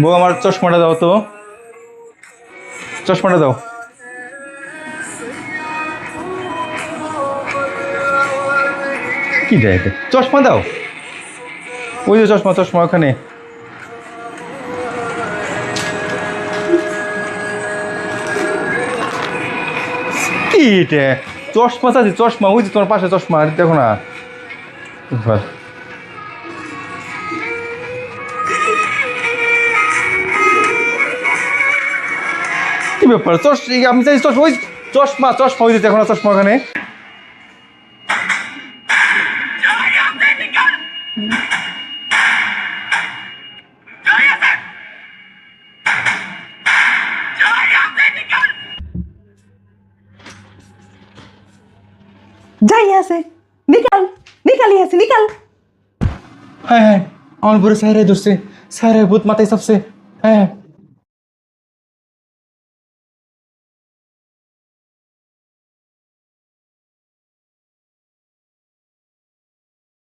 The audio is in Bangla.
বউ আমার চশমাটা দাও তো, চশমাটা দাও। কি দেয় চশমা দাও, ওই যে চশমা, চশমা ওখানে। কি এটা চশমা চাচ্ছি, চশমা ওই যে তোমার পাশে চশমা, দেখো না। কি ব্যাপার আমি চাই চশমা, ওই চশমা, চশমা ওই যে দেখো না চশমা ওখানে। যাই আছে, নিকাল, নিকালি আছে, নিকাল। হ্যাঁ হ্যাঁ, আমার পুরো সাইরাই ধরছে, সাইরাই ভূত মাথায় চাপছে। হ্যাঁ